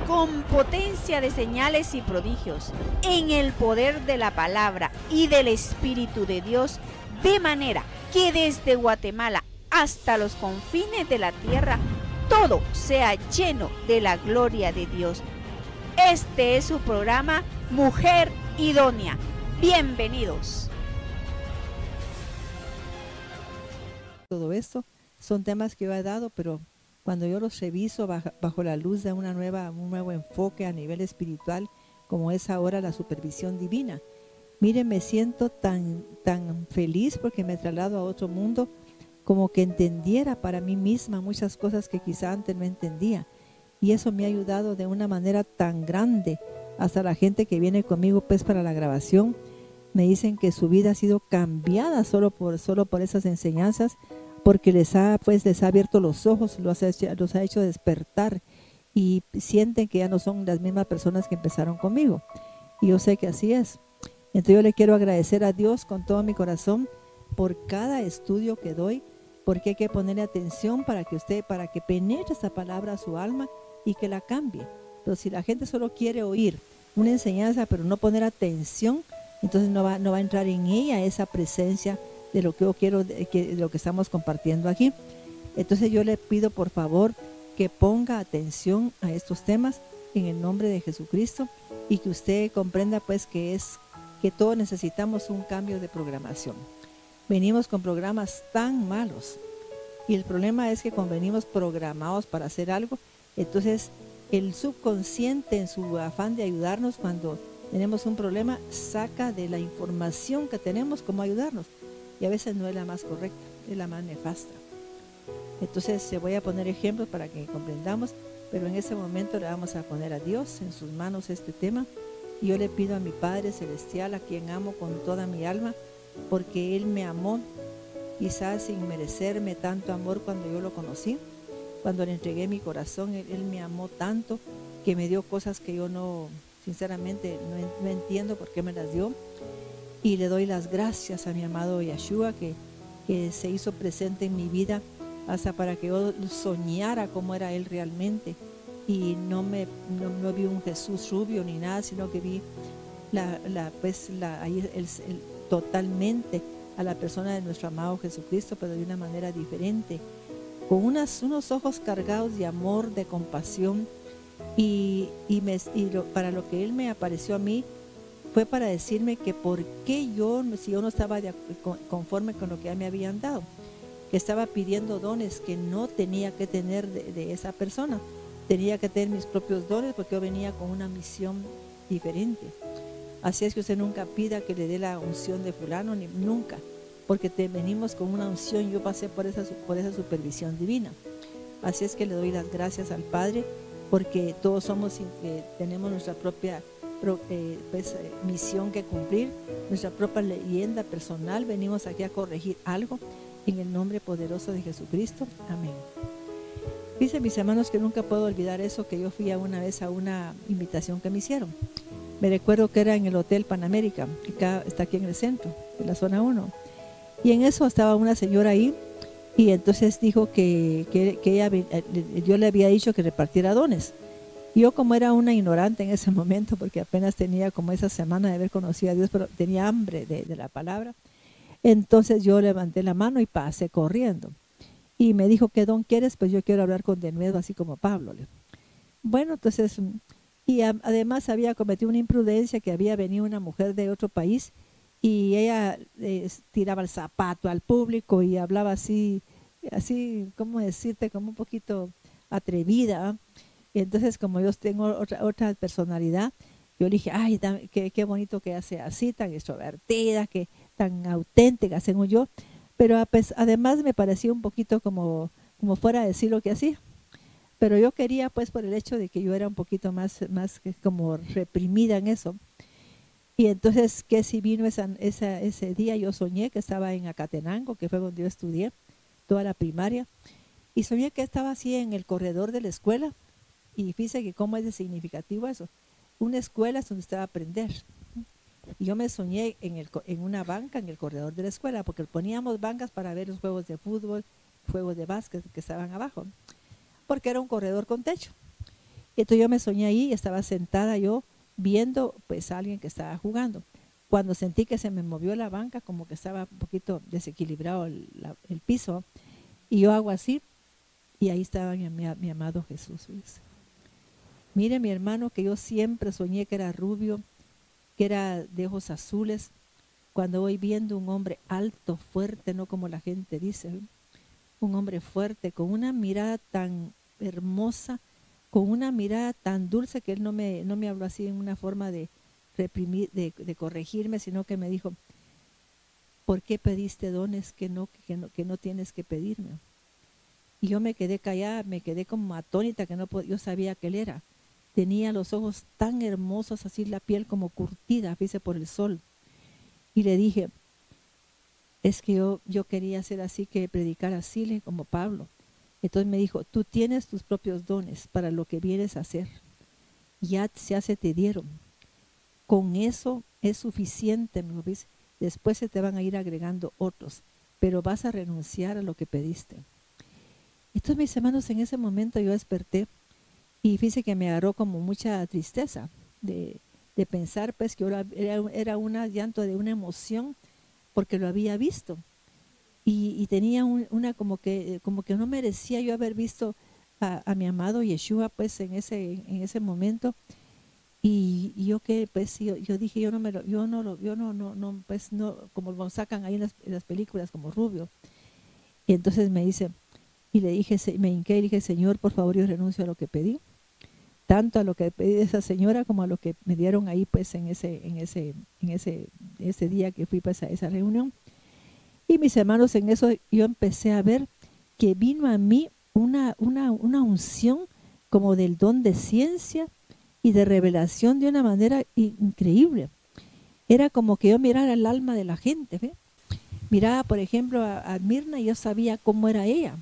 con potencia de señales y prodigios, en el poder de la palabra y del Espíritu de Dios, de manera que desde Guatemala hasta los confines de la tierra, todo sea lleno de la gloria de Dios. Este es su programa Mujer Idónea. Bienvenidos. Todo esto son temas que yo he dado, pero cuando yo los reviso bajo la luz de un nuevo enfoque a nivel espiritual, como es ahora la supervisión divina, miren, me siento tan feliz porque me traslado a otro mundo, como que entendiera para mí misma muchas cosas que quizá antes no entendía. Y eso me ha ayudado de una manera tan grande. Hasta la gente que viene conmigo pues para la grabación, me dicen que su vida ha sido cambiada solo por esas enseñanzas, porque les ha abierto los ojos, los ha hecho despertar y sienten que ya no son las mismas personas que empezaron conmigo. Y yo sé que así es. Entonces yo le quiero agradecer a Dios con todo mi corazón por cada estudio que doy, porque hay que ponerle atención para que penetre esa palabra a su alma y que la cambie. Pero si la gente solo quiere oír una enseñanza pero no poner atención, entonces no va a entrar en ella esa presencia de lo que yo quiero, de lo que estamos compartiendo aquí. Entonces yo le pido por favor que ponga atención a estos temas en el nombre de Jesucristo, y que usted comprenda pues que todos necesitamos un cambio de programación. Venimos con programas tan malos, y el problema es que cuando venimos programados para hacer algo, entonces el subconsciente, en su afán de ayudarnos cuando tenemos un problema, saca de la información que tenemos cómo ayudarnos, y a veces no es la más correcta, es la más nefasta. Entonces se voy a poner ejemplos para que comprendamos, pero en ese momento le vamos a poner a Dios en sus manos este tema, y yo le pido a mi Padre Celestial, a quien amo con toda mi alma, porque Él me amó, quizás sin merecerme tanto amor cuando yo lo conocí. Cuando le entregué mi corazón, Él me amó tanto que me dio cosas que yo sinceramente no entiendo por qué me las dio. Y le doy las gracias a mi amado Yeshua, que se hizo presente en mi vida hasta para que yo soñara cómo era Él realmente. Y no vi un Jesús rubio ni nada, sino que vi totalmente a la persona de nuestro amado Jesucristo, pero de una manera diferente, con unos ojos cargados de amor, de compasión, para lo que Él me apareció a mí fue para decirme que por qué si yo no estaba conforme con lo que ya me habían dado, que estaba pidiendo dones que no tenía que tener de esa persona, tenía que tener mis propios dones, porque yo venía con una misión diferente. Así es que usted nunca pida que le dé la unción de fulano, nunca, porque venimos con una unción. Yo pasé por esa supervisión divina. Así es que le doy las gracias al Padre, porque todos tenemos nuestra propia misión que cumplir, nuestra propia leyenda personal. Venimos aquí a corregir algo en el nombre poderoso de Jesucristo. Amén. Dice, mis hermanos, que nunca puedo olvidar eso, que yo fui una vez a una invitación que me hicieron. Me recuerdo que era en el Hotel Panamérica, que está aquí en el centro, en la zona 1. Y en eso estaba una señora ahí, y entonces dijo que ella, yo le había dicho que repartiera dones. Yo, como era una ignorante en ese momento, porque apenas tenía como esa semana de haber conocido a Dios, pero tenía hambre de la palabra, entonces yo levanté la mano y pasé corriendo. Y me dijo, ¿qué don quieres? Pues yo quiero hablar con denuedo, así como Pablo. Bueno, entonces, y además había cometido una imprudencia, que había venido una mujer de otro país, y ella tiraba el zapato al público y hablaba así, ¿cómo decirte? Como un poquito atrevida. Y entonces, como yo tengo otra personalidad, yo le dije, ay, qué bonito que hace así, tan extrovertida, tan auténtica, según yo. Pero además me parecía un poquito como fuera a decir lo que hacía. Pero yo quería, pues, por el hecho de que yo era un poquito más como reprimida en eso. Y entonces, que si vino ese día, yo soñé que estaba en Acatenango, que fue donde yo estudié toda la primaria, y soñé que estaba así en el corredor de la escuela. Y fíjese que cómo es de significativo eso. Una escuela es donde estaba a aprender. Y yo me soñé en una banca en el corredor de la escuela, porque poníamos bancas para ver los juegos de fútbol, juegos de básquet que estaban abajo, porque era un corredor con techo. Entonces yo me soñé ahí y estaba sentada yo viendo pues a alguien que estaba jugando. Cuando sentí que se me movió la banca, como que estaba un poquito desequilibrado el piso, y yo hago así, y ahí estaba mi amado Jesús. ¿Ves? Mire, mi hermano, que yo siempre soñé que era rubio, que era de ojos azules, cuando voy viendo un hombre alto, fuerte, no como la gente dice, ¿eh? Un hombre fuerte, con una mirada tan hermosa, con una mirada tan dulce, que él no me habló así en una forma de reprimir, de corregirme, sino que me dijo, ¿por qué pediste dones que no tienes que pedirme? Y yo me quedé callada, me quedé como atónita, que yo sabía que él era. Tenía los ojos tan hermosos, así la piel como curtida, fíjese, por el sol. Y le dije, es que yo quería ser así, que predicar así como Pablo. Entonces me dijo, tú tienes tus propios dones para lo que vienes a hacer. Ya se te dieron. Con eso es suficiente, ¿me ves? Después se te van a ir agregando otros, pero vas a renunciar a lo que pediste. Entonces, mis hermanos, en ese momento yo desperté y fíjese que me agarró como mucha tristeza de pensar pues que era un llanto de una emoción, porque lo había visto y tenía una como que no merecía yo haber visto a mi amado Yeshua pues en ese momento. Y yo que pues yo dije, yo no, pues no, como lo sacan ahí en las películas como rubio. Y entonces me dice, y le dije, me hinqué y dije, Señor, por favor, yo renuncio a lo que pedí, tanto a lo que pedí de esa señora como a lo que me dieron ahí pues en ese día que fui pues a esa reunión. Y mis hermanos, en eso yo empecé a ver que vino a mí una unción como del don de ciencia y de revelación de una manera increíble. Era como que yo mirara el alma de la gente, ¿ve? Miraba, por ejemplo, a Mirna y yo sabía cómo era ella.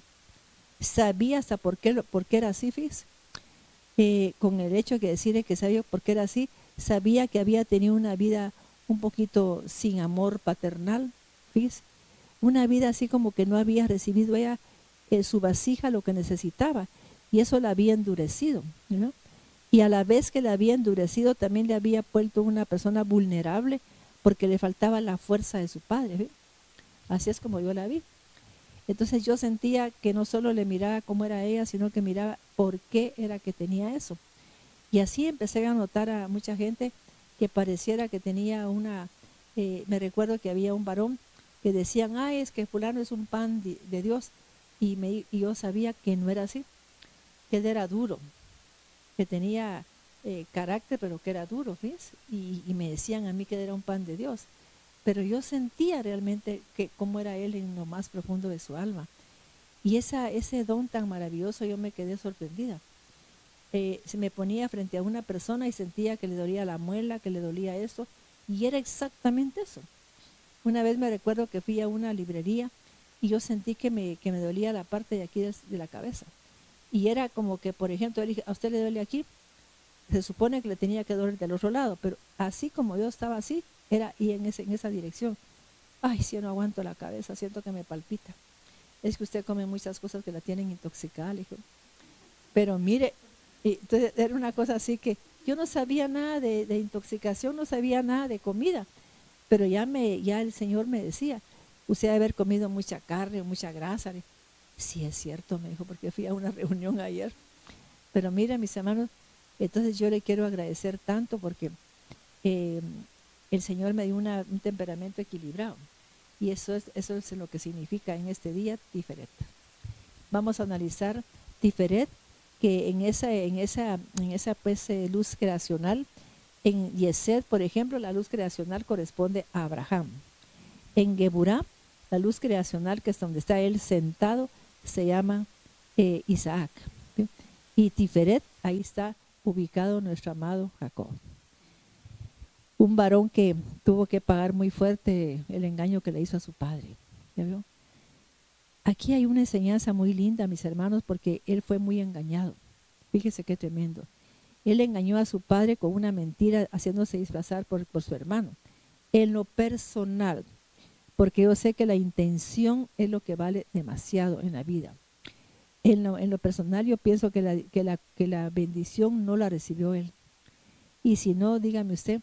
Sabía hasta por qué era así, fíjese. Con el hecho de decirle que sabía por qué era así, sabía que había tenido una vida un poquito sin amor paternal, fíjese. Una vida así como que no había recibido ella su vasija lo que necesitaba, y eso la había endurecido, ¿no? Y a la vez que la había endurecido, también le había vuelto una persona vulnerable, porque le faltaba la fuerza de su padre, ¿sí? Así es como yo la vi. Entonces yo sentía que no solo le miraba cómo era ella, sino que miraba por qué era que tenía eso. Y así empecé a notar a mucha gente que pareciera que tenía me recuerdo que había un varón que decían, ay, es que fulano es un pan de Dios. Y yo sabía que no era así, que él era duro, que tenía carácter, pero que era duro, ¿ves? Y me decían a mí que era un pan de Dios. Pero yo sentía realmente que cómo era él en lo más profundo de su alma. Y ese don tan maravilloso, yo me quedé sorprendida. Se me ponía frente a una persona y sentía que le dolía la muela, que le dolía eso, y era exactamente eso. Una vez me recuerdo que fui a una librería y yo sentí que me dolía la parte de aquí de la cabeza. Y era como que, por ejemplo, le dije, ¿a usted le duele aquí? Se supone que le tenía que doler del otro lado, pero así como yo estaba así, era y en esa dirección. Ay, si yo no aguanto la cabeza, siento que me palpita. Es que usted come muchas cosas que la tienen intoxicada, le dije. Pero mire, entonces era una cosa así que yo no sabía nada de intoxicación, no sabía nada de comida, pero ya el Señor me decía, usted debe haber comido mucha carne, mucha grasa. Le dije, sí, es cierto, me dijo, porque fui a una reunión ayer. Pero mira, mis hermanos, entonces yo le quiero agradecer tanto porque el Señor me dio un temperamento equilibrado. Y eso es lo que significa en este día Tiferet. Vamos a analizar Tiferet, que en esa pues, luz creacional, en Yesed, por ejemplo, la luz creacional corresponde a Abraham. En Geburá, la luz creacional, que es donde está él sentado, se llama Isaac. ¿Sí? Y Tiferet, ahí está ubicado nuestro amado Jacob. Un varón que tuvo que pagar muy fuerte el engaño que le hizo a su padre. ¿Ya vio? Aquí hay una enseñanza muy linda, mis hermanos, porque él fue muy engañado. Fíjese qué tremendo. Él engañó a su padre con una mentira, haciéndose disfrazar por su hermano. En lo personal, porque yo sé que la intención es lo que vale demasiado en la vida. En lo personal yo pienso que la bendición no la recibió él. Y si no, dígame usted,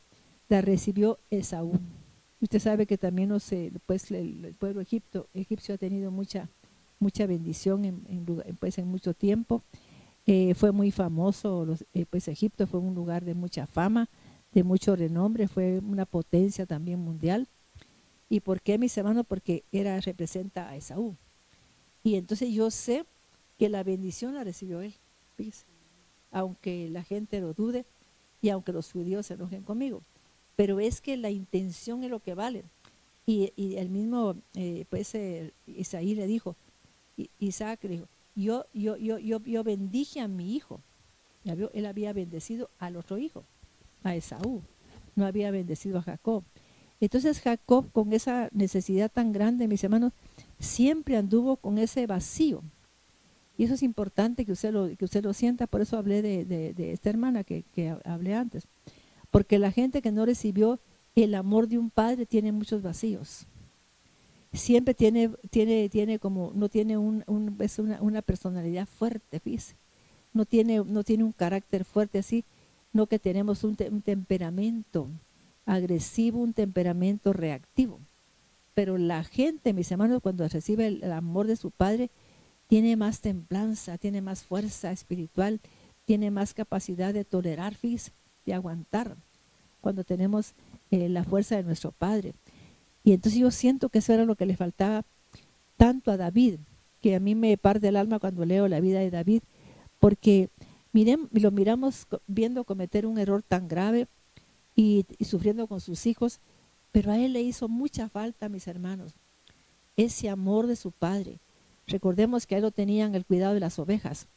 la recibió Esaú. Usted sabe que también pues, el pueblo egipcio ha tenido mucha bendición pues, en mucho tiempo. Fue muy famoso, pues Egipto fue un lugar de mucha fama, de mucho renombre, fue una potencia también mundial. ¿Y por qué, mis hermanos? Porque representa a Esaú. Y entonces yo sé que la bendición la recibió él, fíjese, aunque la gente lo dude y aunque los judíos se enojen conmigo. Pero es que la intención es lo que vale. Y el mismo, Isaí le dijo, Isaac le dijo, yo bendije a mi hijo. ¿Ya vio? Él había bendecido al otro hijo, a Esaú, no había bendecido a Jacob. Entonces Jacob, con esa necesidad tan grande, mis hermanos, siempre anduvo con ese vacío. Y eso es importante que usted lo sienta, por eso hablé de esta hermana que hablé antes. Porque la gente que no recibió el amor de un padre tiene muchos vacíos. Siempre tiene como, no tiene una personalidad fuerte, fíjese. No tiene un carácter fuerte así, no que tenemos un temperamento agresivo, un temperamento reactivo. Pero la gente, mis hermanos, cuando recibe el amor de su padre, tiene más templanza, tiene más fuerza espiritual, tiene más capacidad de tolerar, fíjese, de aguantar, cuando tenemos la fuerza de nuestro padre. Y entonces yo siento que eso era lo que le faltaba tanto a David, que a mí me parte el alma cuando leo la vida de David, porque lo miramos viendo cometer un error tan grave y sufriendo con sus hijos, pero a él le hizo mucha falta, mis hermanos, ese amor de su padre. Recordemos que a él lo tenían el cuidado de las ovejas,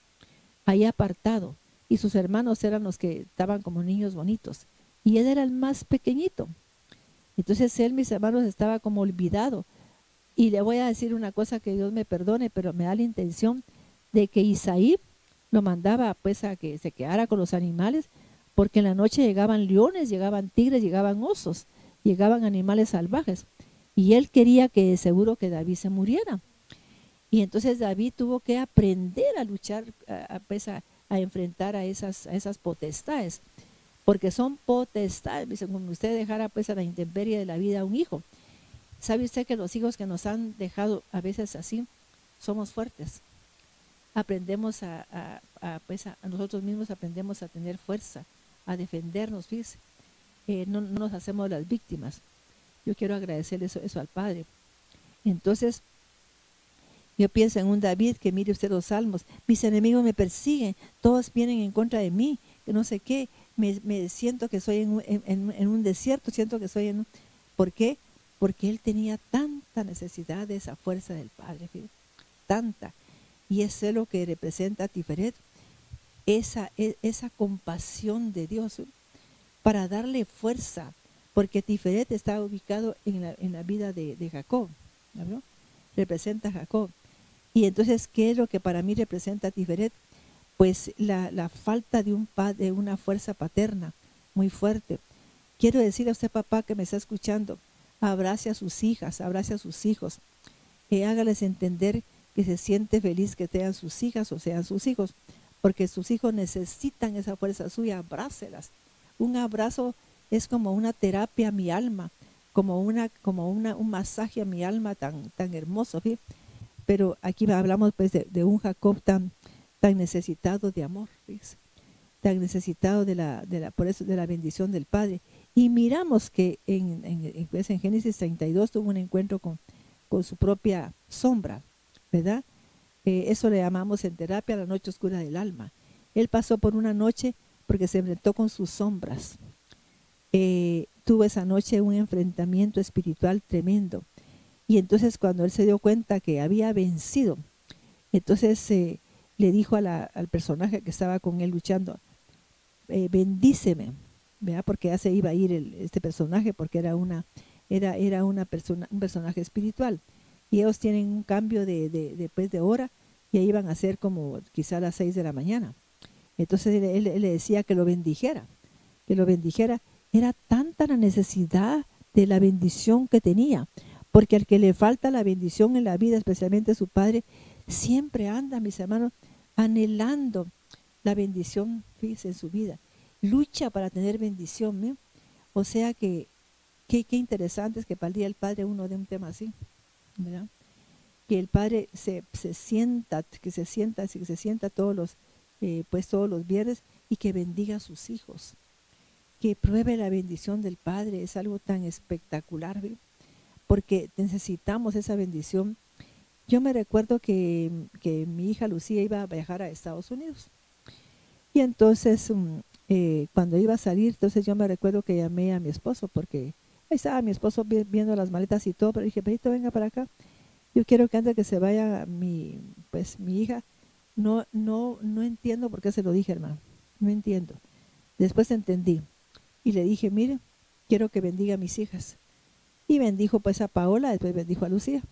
ahí apartado, y sus hermanos eran los que estaban como niños bonitos, y él era el más pequeñito. Entonces él, mis hermanos, estaba como olvidado. Y le voy a decir una cosa, que Dios me perdone, pero me da la intención de que Isaí lo mandaba pues a que se quedara con los animales, porque en la noche llegaban leones, llegaban tigres, llegaban osos, llegaban animales salvajes. Y él quería que seguro que David se muriera. Y entonces David tuvo que aprender a luchar, a enfrentar a esas potestades, porque son potestades. Como usted dejara pues a la intemperie de la vida a un hijo. ¿Sabe usted que los hijos que nos han dejado a veces así, somos fuertes? Aprendemos pues a nosotros mismos aprendemos a tener fuerza, a defendernos, fíjese. No nos hacemos las víctimas. Yo quiero agradecerle eso al Padre. Entonces, yo pienso en un David que mire usted los salmos. Mis enemigos me persiguen, todos vienen en contra de mí, que no sé qué. Me siento que soy en un desierto, siento que soy ¿Por qué? Porque él tenía tanta necesidad de esa fuerza del Padre, fíjate, tanta. Y eso es lo que representa a Tiferet, esa compasión de Dios, para darle fuerza, porque Tiferet está ubicado en la vida de Jacob, ¿no? Representa a Jacob. Y entonces, ¿qué es lo que para mí representa a Tiferet? Pues la falta de una fuerza paterna muy fuerte. Quiero decirle a usted, papá, que me está escuchando, abrace a sus hijas, abrace a sus hijos, hágales entender que se siente feliz que tengan sus hijas o sean sus hijos, porque sus hijos necesitan esa fuerza suya, abrácelas. Un abrazo es como una terapia a mi alma, como un masaje a mi alma tan hermoso, ¿sí? Pero aquí hablamos pues de un Jacob tan necesitado de amor, ¿sí? Tan necesitado por eso de la bendición del Padre. Y miramos que pues en Génesis 32 tuvo un encuentro con su propia sombra, ¿verdad? Eso le llamamos en terapia la noche oscura del alma. Él pasó por una noche porque se enfrentó con sus sombras. Tuvo esa noche un enfrentamiento espiritual tremendo. Y entonces cuando él se dio cuenta que había vencido, entonces le dijo al personaje que estaba con él luchando, bendíceme, ¿verdad? Porque ya se iba a ir este personaje, porque era un personaje espiritual. Y ellos tienen un cambio después de hora, y ahí iban a ser como quizá a las 6 de la mañana. Entonces él le decía que lo bendijera, Era tanta la necesidad de la bendición que tenía, porque al que le falta la bendición en la vida, especialmente su padre, siempre anda, mis hermanos, anhelando la bendición, fíjese, en su vida. Lucha para tener bendición, ¿eh? O sea que qué interesante es que para el Día del Padre uno dé un tema así, ¿verdad? Que el Padre se sienta, que se sienta todos los viernes y que bendiga a sus hijos, que pruebe la bendición del Padre. Es algo tan espectacular, ¿ve? Porque necesitamos esa bendición. Yo me recuerdo que mi hija Lucía iba a viajar a Estados Unidos y entonces cuando iba a salir, entonces yo me recuerdo que llamé a mi esposo porque ahí estaba mi esposo viendo las maletas y todo, pero dije, Pedrito, venga para acá. Yo quiero que antes que se vaya mi hija, no entiendo por qué se lo dije, hermano, no entiendo. Después entendí y le dije, mire, quiero que bendiga a mis hijas. Y bendijo pues a Paola, después bendijo a Lucía.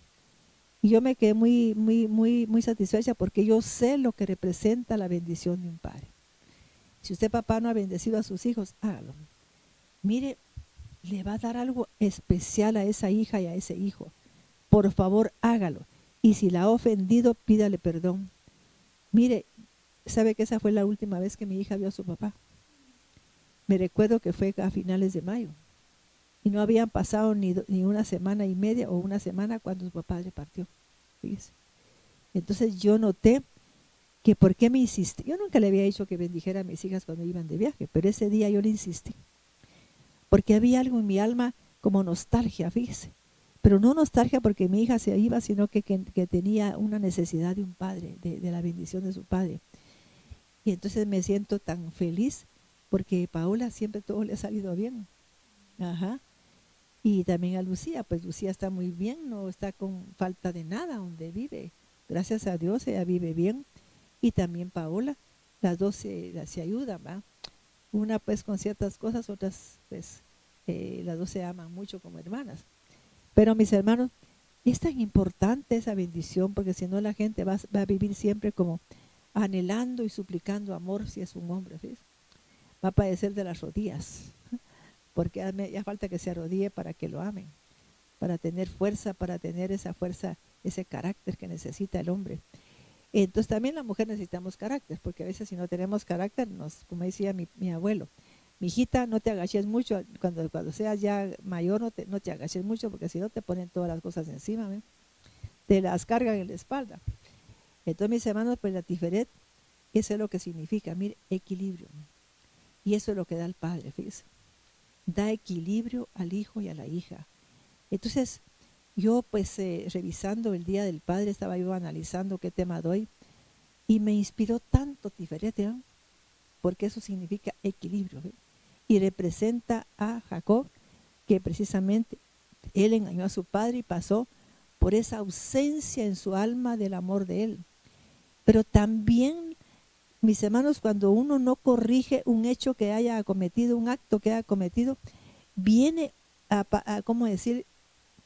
Y yo me quedé muy satisfecha porque yo sé lo que representa la bendición de un padre. Si usted, papá, no ha bendecido a sus hijos, hágalo. Mire, le va a dar algo especial a esa hija y a ese hijo. Por favor, hágalo. Y si la ha ofendido, pídale perdón. Mire, ¿sabe que esa fue la última vez que mi hija vio a su papá? Me recuerdo que fue a finales de mayo. Y no habían pasado ni una semana y media o una semana cuando su papá le partió. Fíjese. Entonces yo noté que por qué me insistí. Yo nunca le había dicho que bendijera a mis hijas cuando iban de viaje, pero ese día yo le insistí. Porque había algo en mi alma como nostalgia, fíjese. Pero no nostalgia porque mi hija se iba, sino que tenía una necesidad de un padre, de la bendición de su padre. Y entonces me siento tan feliz porque a Paola siempre todo le ha salido bien. Ajá. Y también a Lucía, pues Lucía está muy bien, no está con falta de nada donde vive. Gracias a Dios ella vive bien. Y también Paola, las dos se ayudan, ¿va? Una pues con ciertas cosas, otras pues las dos se aman mucho como hermanas. Pero mis hermanos, es tan importante esa bendición porque si no la gente va a vivir siempre como anhelando y suplicando amor si es un hombre, ¿sí? Va a padecer de las rodillas, porque ya falta que se arrodille para que lo amen, para tener fuerza, para tener esa fuerza, ese carácter que necesita el hombre. Entonces también la mujer necesitamos carácter, porque a veces si no tenemos carácter, como decía mi abuelo, mi hijita, no te agaches mucho, cuando seas ya mayor no te agaches mucho, porque si no te ponen todas las cosas encima, ¿eh? Te las cargan en la espalda. Entonces mis hermanos, pues la tiferet, eso es lo que significa, mire, equilibrio. Y eso es lo que da el padre, fíjese. Da equilibrio al hijo y a la hija. Entonces, yo pues revisando el Día del Padre, estaba yo analizando qué tema doy y me inspiró tanto tiferet, ¿eh? Porque eso significa equilibrio, ¿eh? Y representa a Jacob, que precisamente él engañó a su padre y pasó por esa ausencia en su alma del amor de él. Pero también, mis hermanos, cuando uno no corrige un hecho que haya cometido, un acto que haya cometido, viene ¿cómo decir?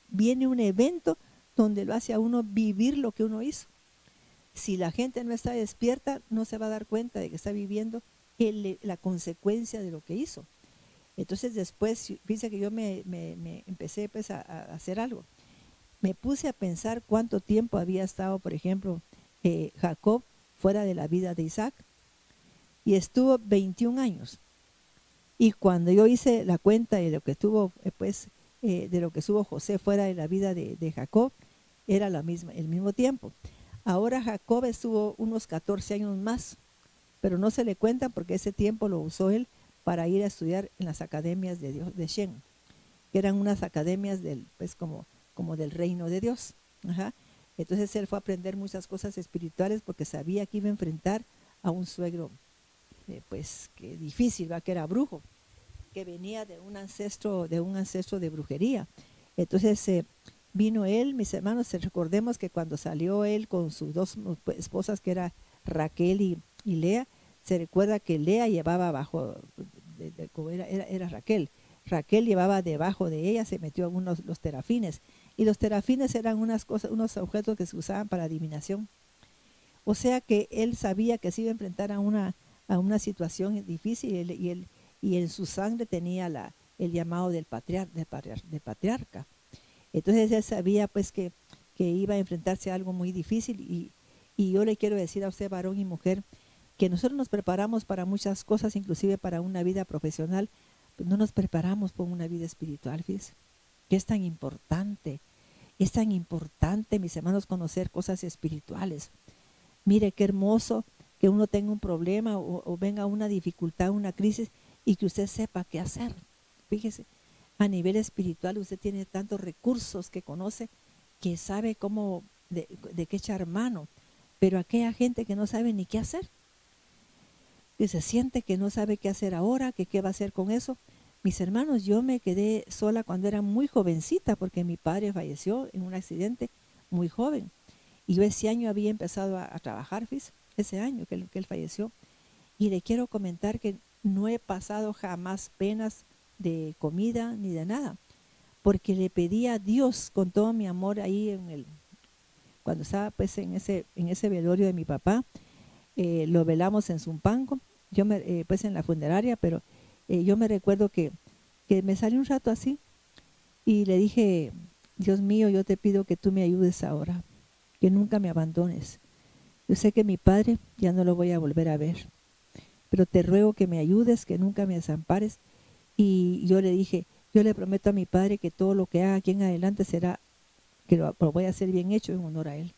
Viene un evento donde lo hace a uno vivir lo que uno hizo. Si la gente no está despierta, no se va a dar cuenta de que está viviendo la consecuencia de lo que hizo. Entonces después, fíjense que yo me empecé pues a hacer algo. Me puse a pensar cuánto tiempo había estado, por ejemplo, Jacob fuera de la vida de Isaac. Y estuvo 21 años. Y cuando yo hice la cuenta de lo que estuvo, de lo que estuvo José fuera de la vida de Jacob, era el mismo tiempo. Ahora Jacob estuvo unos 14 años más, pero no se le cuenta porque ese tiempo lo usó él para ir a estudiar en las academias de Dios, de Shem, que eran unas academias como del reino de Dios. Ajá. Entonces él fue a aprender muchas cosas espirituales porque sabía que iba a enfrentar a un suegro, que difícil, ¿va? Que era brujo, que venía de un ancestro de brujería. Entonces vino él, mis hermanos, recordemos que cuando salió él con sus dos esposas, que era Raquel y Lea, se recuerda que Lea llevaba era Raquel. Raquel llevaba debajo de ella, se metió en los terafines. Y los terafines eran unos objetos que se usaban para adivinación. O sea que él sabía que se iba a enfrentar a una situación difícil y en su sangre tenía el llamado del patriarca. Entonces él sabía pues que iba a enfrentarse a algo muy difícil Y yo le quiero decir a usted, varón y mujer, que nosotros nos preparamos para muchas cosas, inclusive para una vida profesional, pero no nos preparamos por una vida espiritual, fíjese, que es tan importante. Es tan importante, mis hermanos, conocer cosas espirituales. Mire qué hermoso que uno tenga un problema o venga una dificultad, una crisis, y que usted sepa qué hacer. Fíjese, a nivel espiritual usted tiene tantos recursos que conoce, que sabe cómo, de qué echar mano. Pero aquella gente que no sabe ni qué hacer, que se siente que no sabe qué hacer ahora, que qué va a hacer con eso. Mis hermanos, yo me quedé sola cuando era muy jovencita, porque mi padre falleció en un accidente muy joven. Y yo ese año había empezado a trabajar, fíjese, ese año que él falleció. Y le quiero comentar que no he pasado jamás penas de comida ni de nada, porque le pedí a Dios con todo mi amor ahí cuando estaba pues en ese velorio de mi papá. Lo velamos en Zumpango, pues en la funeraria, pero yo me recuerdo que me salí un rato así y le dije: Dios mío, yo te pido que tú me ayudes ahora, que nunca me abandones. Yo sé que mi padre ya no lo voy a volver a ver, pero te ruego que me ayudes, que nunca me desampares. Y yo le dije: yo le prometo a mi padre que todo lo que haga aquí en adelante será, que lo voy a hacer bien hecho en honor a él.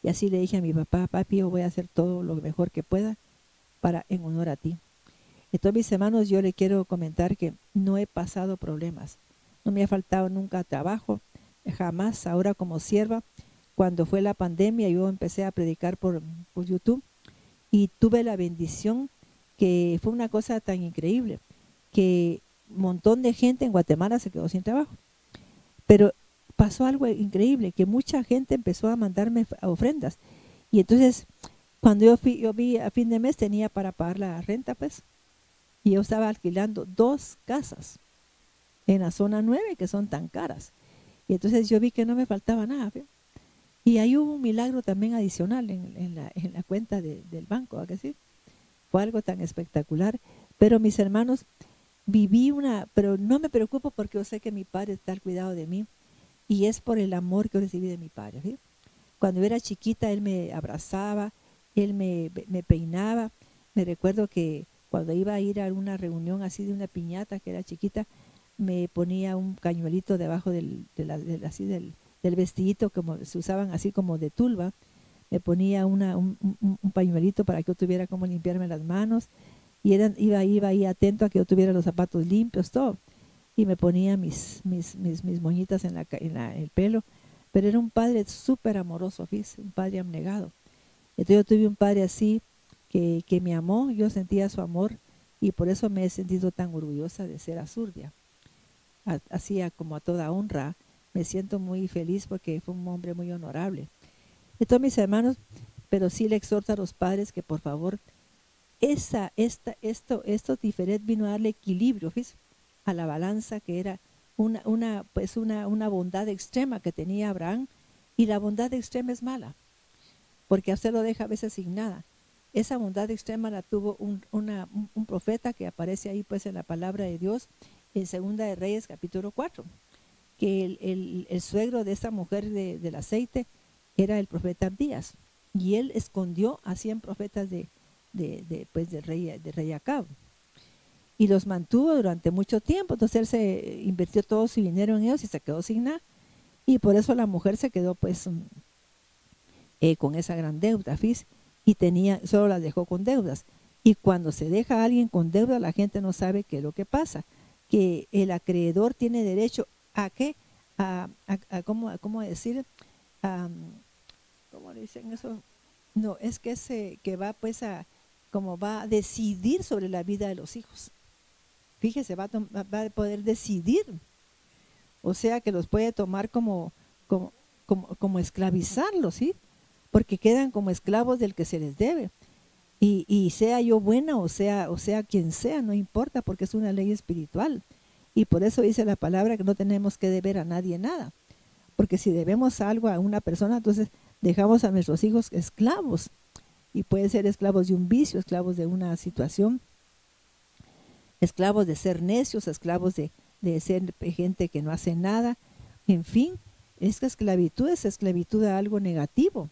Y así le dije a mi papá: papi, yo voy a hacer todo lo mejor que pueda en honor a ti. Entonces, mis hermanos, yo le quiero comentar que no he pasado problemas. No me ha faltado nunca trabajo, jamás. Ahora como sierva, cuando fue la pandemia, yo empecé a predicar por YouTube y tuve la bendición, que fue una cosa tan increíble, que un montón de gente en Guatemala se quedó sin trabajo. Pero pasó algo increíble, que mucha gente empezó a mandarme ofrendas. Y entonces, cuando yo vi a fin de mes, tenía para pagar la renta, pues. Y yo estaba alquilando 2 casas en la zona 9, que son tan caras. Y entonces yo vi que no me faltaba nada, ¿ve? Y ahí hubo un milagro también adicional en la cuenta del banco, ¿a que sí? Fue algo tan espectacular. Pero mis hermanos, pero no me preocupo, porque yo sé que mi padre está al cuidado de mí, y es por el amor que yo recibí de mi padre, ¿sí? Cuando yo era chiquita, él me abrazaba, él me peinaba. Me recuerdo que cuando iba a ir a una reunión así de una piñata, que era chiquita, me ponía un cañuelito debajo del vestidito, como se usaban así como de tulba. Me ponía un pañuelito para que yo tuviera como limpiarme las manos, y iba ahí atento a que yo tuviera los zapatos limpios, todo. Y me ponía mis moñitas en el pelo. Pero era un padre súper amoroso, fíjese, un padre abnegado. Entonces yo tuve un padre así, que me amó, yo sentía su amor, y por eso me he sentido tan orgullosa de ser azurdia. Así como a toda honra, me siento muy feliz, porque fue un hombre muy honorable. Entonces, mis hermanos, pero sí le exhorto a los padres que por favor, esto diferente vino a darle equilibrio, fíjese, a la balanza, que era una bondad extrema que tenía Abraham. Y la bondad extrema es mala, porque a usted lo deja a veces sin nada. Esa bondad extrema la tuvo un profeta que aparece ahí pues en la palabra de Dios, en Segunda de Reyes capítulo 4, que el suegro de esa mujer del aceite era el profeta Abdías, y él escondió a 100 profetas del rey Acab, y los mantuvo durante mucho tiempo. Entonces él se invirtió todo su dinero en ellos y se quedó sin nada, y por eso la mujer se quedó pues con esa gran deuda, fíjese, y solo las dejó con deudas. Y cuando se deja a alguien con deuda, la gente no sabe qué es lo que pasa, que el acreedor tiene derecho a qué, ¿cómo decir? ¿Cómo le dicen eso? No, es que va pues como va a decidir sobre la vida de los hijos. Fíjese, va a poder decidir. O sea, que los puede tomar como esclavizarlos, ¿sí? Porque quedan como esclavos del que se les debe. Y sea yo buena o sea quien sea, no importa, porque es una ley espiritual. Y por eso dice la palabra que no tenemos que deber a nadie nada. Porque si debemos algo a una persona, entonces dejamos a nuestros hijos esclavos. Y pueden ser esclavos de un vicio, esclavos de una situación, esclavos de ser necios, esclavos de ser gente que no hace nada. En fin, esta esclavitud es esclavitud a algo negativo.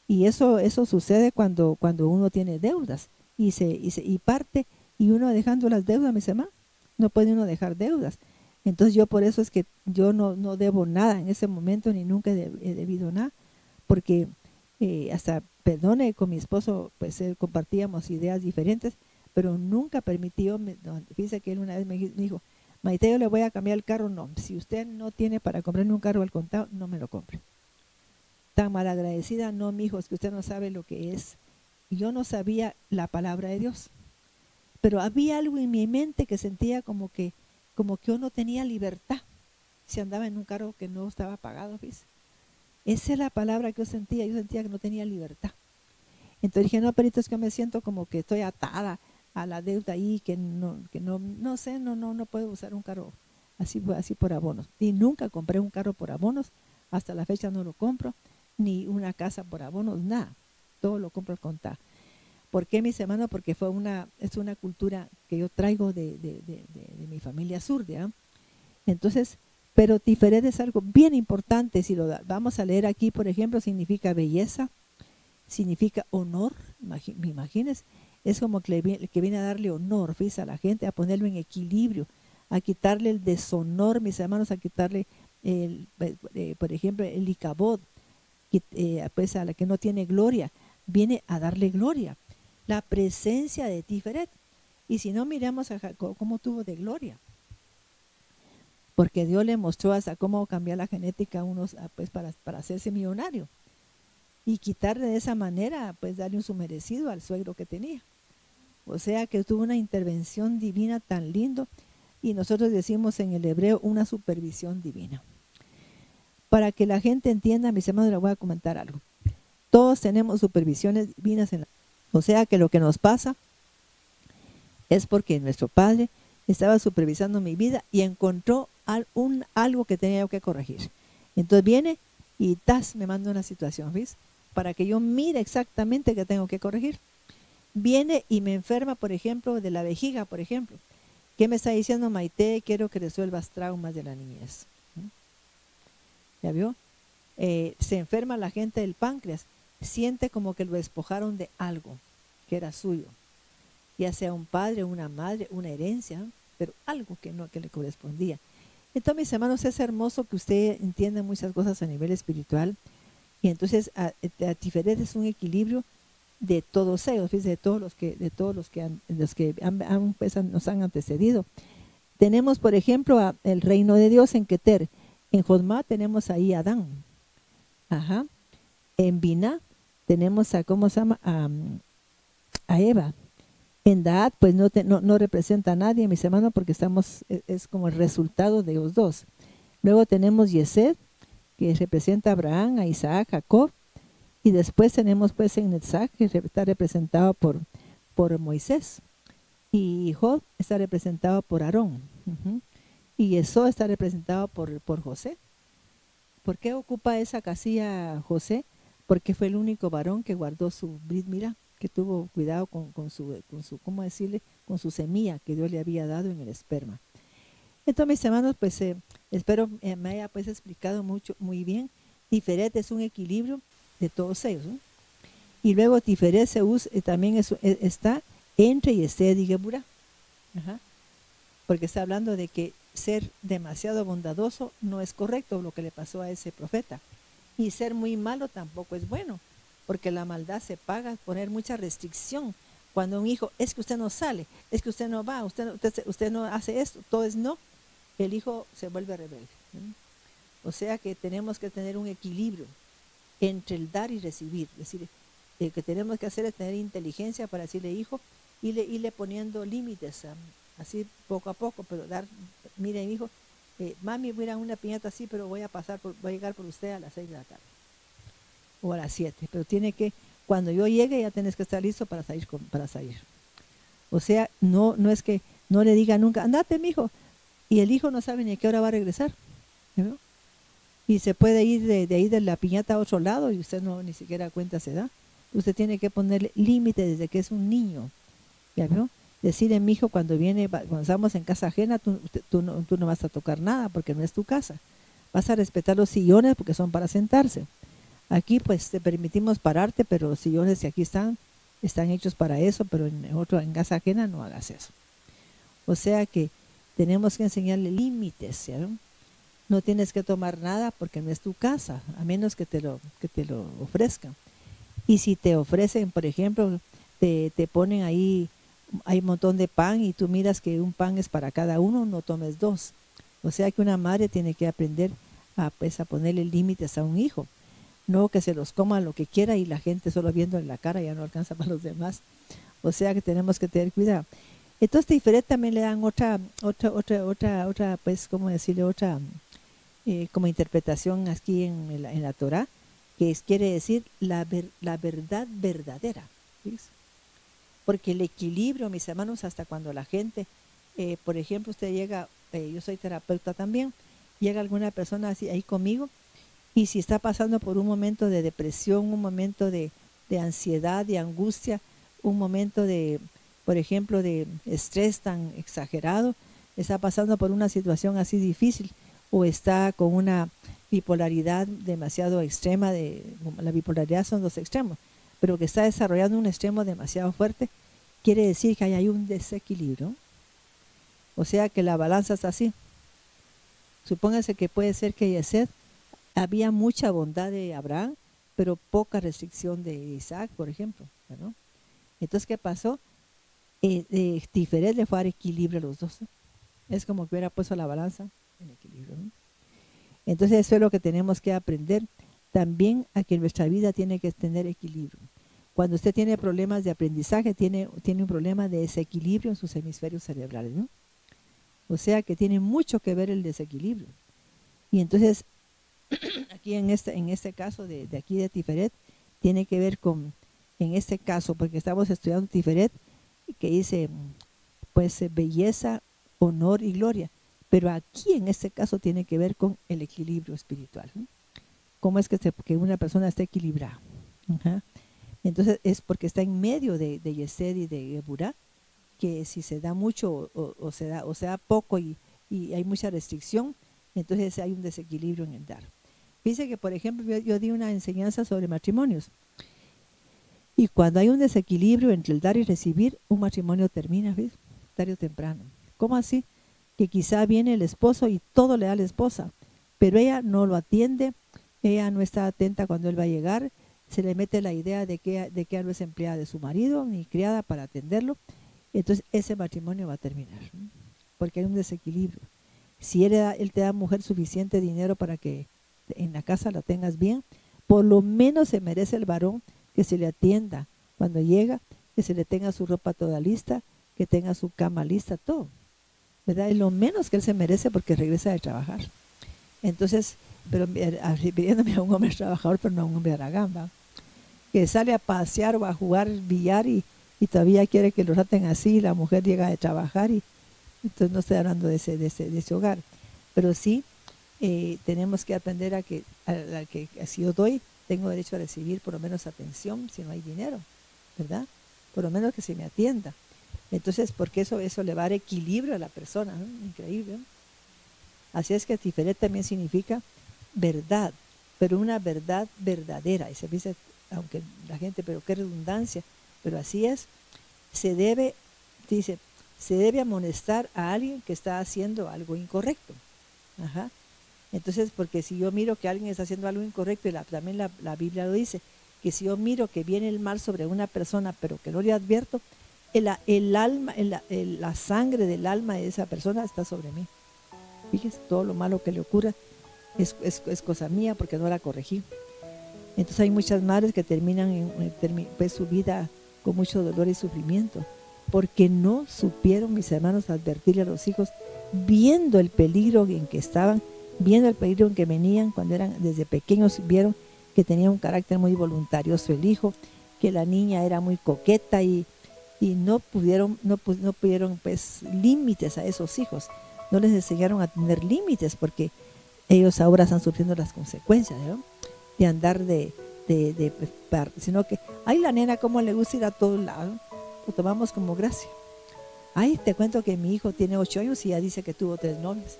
Y eso sucede cuando uno tiene deudas y parte, y uno dejando las deudas, mis hermanos, no puede uno dejar deudas. Entonces yo por eso es que yo no debo nada en ese momento, ni nunca he debido nada, porque hasta, perdone, con mi esposo pues compartíamos ideas diferentes, pero nunca permitió, fíjese que él una vez me dijo, Maite, yo le voy a cambiar el carro. No, si usted no tiene para comprarme un carro al contado, no me lo compre. Tan malagradecida, no, mi hijo, es que usted no sabe lo que es. Y yo no sabía la palabra de Dios, pero había algo en mi mente que sentía como que yo no tenía libertad si andaba en un carro que no estaba pagado, ¿ves? Esa es la palabra que yo sentía que no tenía libertad. Entonces dije, no, perito, es que me siento como que estoy atada a la deuda ahí, que no sé, no puedo usar un carro así por abonos. Y nunca compré un carro por abonos, hasta la fecha no lo compro, ni una casa por abonos, nada, todo lo compro al contado. ¿Por qué, mis hermanos? Porque es una cultura que yo traigo de mi familia zurda. Entonces, pero Tiferet es algo bien importante. Si lo vamos a leer aquí, por ejemplo, significa belleza, significa honor. Me imagines, es como que viene a darle honor, fíjate, a la gente, a ponerlo en equilibrio, a quitarle el deshonor, mis hermanos, a quitarle, por ejemplo, el icabod, pues a la que no tiene gloria, viene a darle gloria. La presencia de Tiferet. Y si no, miramos a Jacob cómo tuvo de gloria, porque Dios le mostró hasta cómo cambiar la genética a unos, pues para hacerse millonario y quitarle de esa manera, pues darle un su merecido al suegro que tenía. O sea que tuvo una intervención divina tan lindo, y nosotros decimos en el hebreo una supervisión divina. Para que la gente entienda, mis hermanos, les voy a comentar algo. Todos tenemos supervisiones divinas en la. O sea que lo que nos pasa es porque nuestro Padre estaba supervisando mi vida y encontró algo que tenía yo que corregir. Entonces viene y me manda una situación, ¿ves? Para que yo mire exactamente qué tengo que corregir. Viene y me enferma, por ejemplo, de la vejiga, por ejemplo. ¿Qué me está diciendo? Maite, quiero que resuelvas traumas de la niñez. ¿Ya vio? Se enferma la gente del páncreas, siente como que lo despojaron de algo que era suyo, ya sea un padre, una madre, una herencia, pero algo que le correspondía. Entonces, mis hermanos, es hermoso que usted entienda muchas cosas a nivel espiritual, y entonces a Tiferet es un equilibrio de todos ellos, de todos los que nos han antecedido. Tenemos, por ejemplo, el reino de Dios en Keter. En Jodma tenemos ahí a Adán. Ajá. En Biná tenemos ¿cómo se llama? A Eva. En Daat, pues no representa a nadie, mis hermanos, porque es como el resultado de los dos. Luego tenemos Yesed, que representa a Abraham, a Isaac, a Jacob. Y después tenemos pues en Netzach, que está representado por Moisés. Y Jod está representado por Aarón. Y Esó está representado por José. ¿Por qué ocupa esa casilla José? Porque fue el único varón que guardó su Brit Milá, que tuvo cuidado con su, ¿cómo decirle? Con su semilla que Dios le había dado en el esperma. Entonces, mis hermanos, pues espero me haya pues explicado muy bien. Tiferet es un equilibrio de todos ellos, ¿no? Y luego Tiferet también está entre Yesed y Geburah. Porque está hablando de que ser demasiado bondadoso no es correcto, lo que le pasó a ese profeta. Y ser muy malo tampoco es bueno, porque la maldad se paga, poner mucha restricción. Cuando un hijo, es que usted no sale, es que usted no va, usted no hace esto, todo es no, el hijo se vuelve rebelde. O sea que tenemos que tener un equilibrio entre el dar y recibir. Es decir, lo que tenemos que hacer es tener inteligencia para decirle, hijo, irle poniendo límites, así poco a poco, pero mire, hijo, mami, voy a ir a una piñata así, pero voy a llegar por usted a las 6 de la tarde o a las 7, pero cuando yo llegue ya tienes que estar listo para salir. O sea, no es que no le diga nunca, andate, mijo, y el hijo no sabe ni a qué hora va a regresar, ¿no? Y se puede ir de ahí de la piñata a otro lado y usted ni siquiera cuenta se da. Usted tiene que ponerle límite desde que es un niño, ¿ya vio? Decirle, mi hijo, cuando estamos en casa ajena, tú no vas a tocar nada porque no es tu casa. Vas a respetar los sillones porque son para sentarse. Aquí pues te permitimos pararte, pero los sillones que aquí están hechos para eso, pero en casa ajena no hagas eso. O sea que tenemos que enseñarle límites, ¿sí? No tienes que tomar nada porque no es tu casa, a menos que te lo ofrezcan. Y si te ofrecen, por ejemplo, te ponen ahí, hay un montón de pan y tú miras que un pan es para cada uno, no tomes dos. O sea que una madre tiene que aprender a ponerle límites a un hijo. No que se los coma lo que quiera y la gente solo viendo en la cara ya no alcanza para los demás. O sea que tenemos que tener cuidado. Entonces Tiferet también le dan otra, pues, ¿cómo decirle? Otra como interpretación aquí en la Torah, que quiere decir la verdad verdadera. ¿Sí? Porque el equilibrio, mis hermanos, hasta cuando la gente, por ejemplo, usted llega, yo soy terapeuta también, llega alguna persona así ahí conmigo, y si está pasando por un momento de depresión, un momento de ansiedad, de angustia, un momento de, por ejemplo, de estrés tan exagerado, está pasando por una situación así difícil, o está con una bipolaridad demasiado extrema, la bipolaridad son dos extremos, pero que está desarrollando un extremo demasiado fuerte, quiere decir que hay un desequilibrio. O sea que la balanza está así. Supóngase que puede ser que Yesed, había mucha bondad de Abraham, pero poca restricción de Isaac, por ejemplo, ¿no? Entonces, ¿qué pasó? Tiferet le fue a dar equilibrio a los dos, ¿no? Es como que hubiera puesto la balanza en equilibrio, ¿no? Entonces eso es lo que tenemos que aprender también, a que nuestra vida tiene que tener equilibrio. Cuando usted tiene problemas de aprendizaje, tiene un problema de desequilibrio en sus hemisferios cerebrales, ¿no? O sea que tiene mucho que ver el desequilibrio. Y entonces, aquí en este caso de aquí de Tiferet, tiene que ver con, en este caso, porque estamos estudiando Tiferet, que dice, pues, belleza, honor y gloria. Pero aquí en este caso tiene que ver con el equilibrio espiritual, ¿no? ¿Cómo es que una persona esté equilibrada? Ajá. Entonces es porque está en medio de Yesed y de Geburah, que si se da mucho o se da poco y hay mucha restricción, entonces hay un desequilibrio en el dar. Fíjense que, por ejemplo, yo di una enseñanza sobre matrimonios, y cuando hay un desequilibrio entre el dar y recibir, un matrimonio termina, ¿ves? Tarde o temprano. ¿Cómo así? Que quizá viene el esposo y todo le da a la esposa, pero ella no lo atiende, ella no está atenta cuando él va a llegar, se le mete la idea de que no es empleada de su marido ni criada para atenderlo, entonces ese matrimonio va a terminar, ¿no? Porque hay un desequilibrio. Si él te da, mujer, suficiente dinero para que en la casa la tengas bien, por lo menos se merece el varón que se le atienda cuando llega, que se le tenga su ropa toda lista, que tenga su cama lista, todo, ¿verdad? Es lo menos que él se merece porque regresa de trabajar. Entonces, pero refiriéndome a un hombre trabajador, pero no a un hombre aragán, ¿va? Que sale a pasear o a jugar billar y todavía quiere que lo traten así, la mujer llega de trabajar, y entonces no estoy hablando de ese hogar, pero sí tenemos que aprender a que si yo doy, tengo derecho a recibir por lo menos atención si no hay dinero, ¿verdad? Por lo menos que se me atienda. Entonces, porque eso le va a dar equilibrio a la persona, ¿no? Increíble, ¿no? Así es que Tiferet también significa verdad, pero una verdad verdadera. Y se dice, aunque la gente, pero qué redundancia, pero así es. Se debe amonestar a alguien que está haciendo algo incorrecto. Ajá. Entonces, porque si yo miro que alguien está haciendo algo incorrecto, y también la Biblia lo dice, que si yo miro que viene el mal sobre una persona, pero que no le advierto, la sangre del alma de esa persona está sobre mí. Fíjese, todo lo malo que le ocurra es cosa mía porque no la corregí. Entonces hay muchas madres que terminan pues, su vida con mucho dolor y sufrimiento, porque no supieron, mis hermanos, advertirle a los hijos, viendo el peligro en que estaban, viendo el peligro en que venían, cuando eran desde pequeños, vieron que tenía un carácter muy voluntarioso el hijo, que la niña era muy coqueta, y no pudieron pues límites a esos hijos, no les enseñaron a tener límites, porque ellos ahora están sufriendo las consecuencias, ¿no? De andar sino que, ay, la nena cómo le gusta ir a todos lados, lo tomamos como gracia. Ay, te cuento que mi hijo tiene 8 años y ya dice que tuvo 3 novias,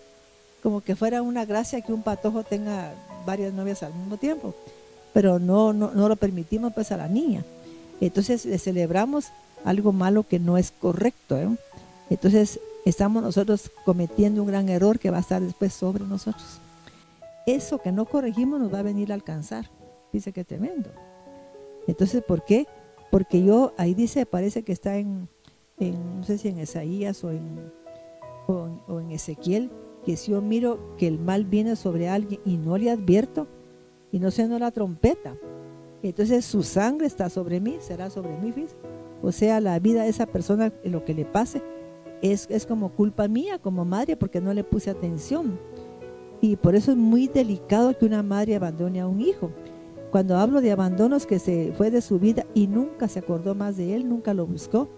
como que fuera una gracia que un patojo tenga varias novias al mismo tiempo. pero no lo permitimos pues a la niña. Entonces le celebramos algo malo que no es correcto, ¿eh? Entonces estamos nosotros cometiendo un gran error que va a estar después sobre nosotros. Eso que no corregimos nos va a venir a alcanzar. Dice que tremendo. Entonces, ¿por qué? Porque ahí dice, parece que está en no sé si en Isaías o en Ezequiel, que si yo miro que el mal viene sobre alguien y no le advierto y no suena la trompeta, entonces su sangre está sobre mí, será sobre mí, fíjese. O sea, la vida de esa persona, lo que le pase, es como culpa mía como madre porque no le puse atención. Y por eso es muy delicado que una madre abandone a un hijo. Cuando hablo de abandonos, que se fue de su vida y nunca se acordó más de él, nunca lo buscó,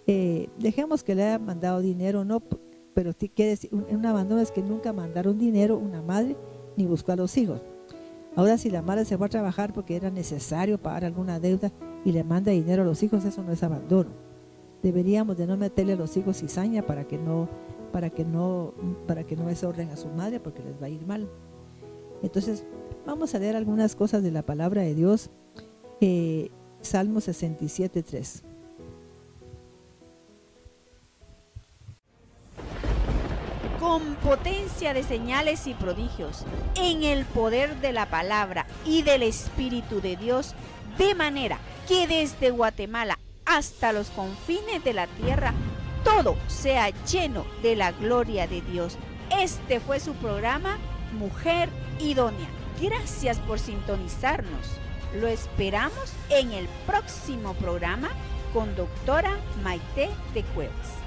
dejemos que le haya mandado dinero, no, pero quiere decir, un abandono es que nunca mandaron dinero una madre ni buscó a los hijos. Ahora, si la madre se fue a trabajar porque era necesario pagar alguna deuda y le manda dinero a los hijos, eso no es abandono. Deberíamos de no meterle a los hijos cizaña para que no desorden a su madre, porque les va a ir mal. Entonces, vamos a leer algunas cosas de la palabra de Dios. Salmo 67:3. Con potencia de señales y prodigios, en el poder de la palabra y del Espíritu de Dios, de manera que desde Guatemala hasta los confines de la tierra, todo sea lleno de la gloria de Dios. Este fue su programa, Mujer Idónea. Gracias por sintonizarnos. Lo esperamos en el próximo programa con doctora Maite de Cuevas.